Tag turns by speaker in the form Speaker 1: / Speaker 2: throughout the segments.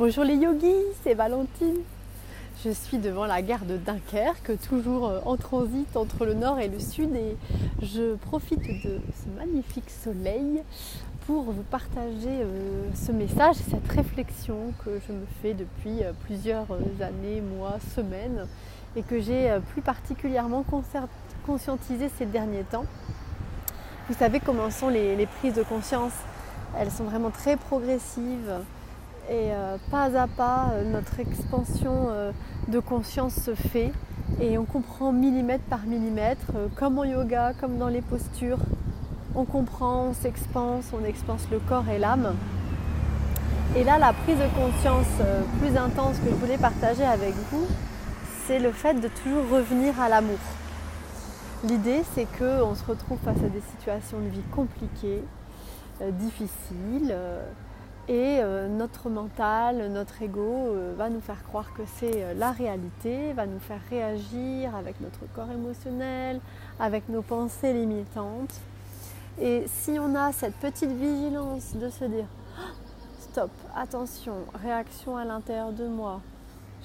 Speaker 1: Bonjour les yogis, c'est Valentine. Je suis devant la gare de Dunkerque, toujours en transit entre le nord et le sud, et je profite de ce magnifique soleil pour vous partager ce message, cette réflexion que je me fais depuis plusieurs années, mois, semaines, et que j'ai plus particulièrement conscientisé ces derniers temps. Vous savez comment sont les prises de conscience? Elles sont vraiment très progressives. Et pas à pas, notre expansion de conscience se fait et on comprend millimètre par millimètre, comme en yoga, comme dans les postures. On comprend, on expanse le corps et l'âme. Et là, la prise de conscience plus intense que je voulais partager avec vous, c'est le fait de toujours revenir à l'amour. L'idée, c'est qu'on se retrouve face à des situations de vie compliquées, difficiles, et notre mental, notre ego va nous faire croire que c'est la réalité, va nous faire réagir avec notre corps émotionnel, avec nos pensées limitantes. Et si on a cette petite vigilance de se dire stop, attention, réaction à l'intérieur de moi,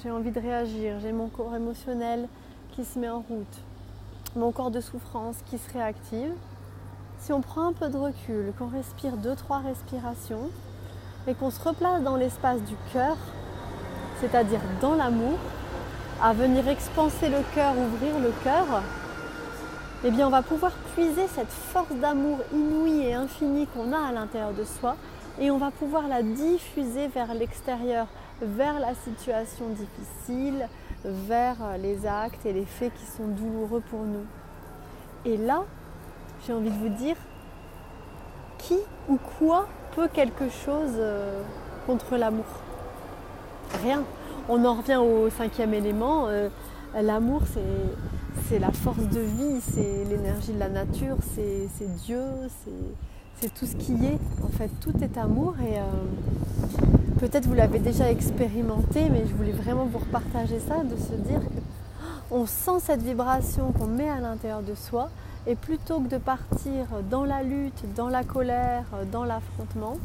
Speaker 1: j'ai envie de réagir, j'ai mon corps émotionnel qui se met en route, mon corps de souffrance qui se réactive. Si on prend un peu de recul, qu'on respire 2-3 respirations, et qu'on se replace dans l'espace du cœur, c'est-à-dire dans l'amour, à venir expanser le cœur, ouvrir le cœur, eh bien on va pouvoir puiser cette force d'amour inouïe et infinie qu'on a à l'intérieur de soi et on va pouvoir la diffuser vers l'extérieur, vers la situation difficile, vers les actes et les faits qui sont douloureux pour nous. Et là, j'ai envie de vous dire, qui ou quoi peut quelque chose contre l'amour? Rien. On en revient au 5e élément. L'amour, c'est la force de vie, c'est l'énergie de la nature, c'est Dieu, c'est tout ce qui est. En fait, tout est amour et peut-être vous l'avez déjà expérimenté, mais je voulais vraiment vous repartager ça, de se dire qu'on sent cette vibration qu'on met à l'intérieur de soi. Et plutôt que de partir dans la lutte, dans la colère, dans l'affrontement,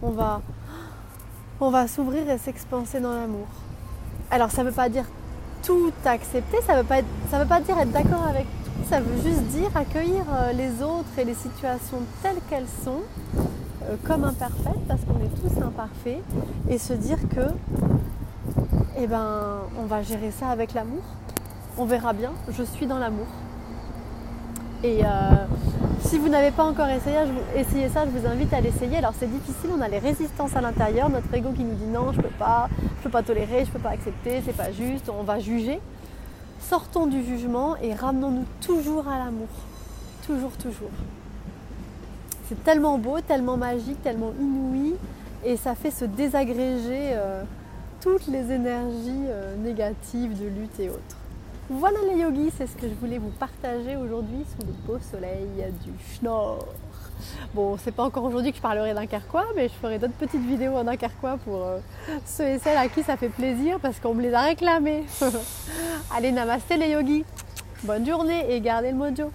Speaker 1: on va s'ouvrir et s'expanser dans l'amour. Alors ça ne veut pas dire tout accepter, ça veut pas dire être d'accord avec tout, ça veut juste dire accueillir les autres et les situations telles qu'elles sont, comme imparfaites, parce qu'on est tous imparfaits, et se dire que on va gérer ça avec l'amour. On verra bien, je suis dans l'amour. Et si vous n'avez pas encore essayé ça, je vous invite à l'essayer. Alors c'est difficile, on a les résistances à l'intérieur, notre ego qui nous dit non, je peux pas tolérer, je peux pas accepter, c'est pas juste, on va juger. Sortons du jugement et ramenons-nous toujours à l'amour. Toujours, toujours. C'est tellement beau, tellement magique, tellement inouï et ça fait se désagréger toutes les énergies négatives de lutte et autres. Voilà les yogis, c'est ce que je voulais vous partager aujourd'hui sous le beau soleil du Schnorr. Bon, c'est pas encore aujourd'hui que je parlerai dunkerquois, mais je ferai d'autres petites vidéos en dunkerquois pour ceux et celles à qui ça fait plaisir parce qu'on me les a réclamés. Allez, namasté les yogis. Bonne journée et gardez le mojo.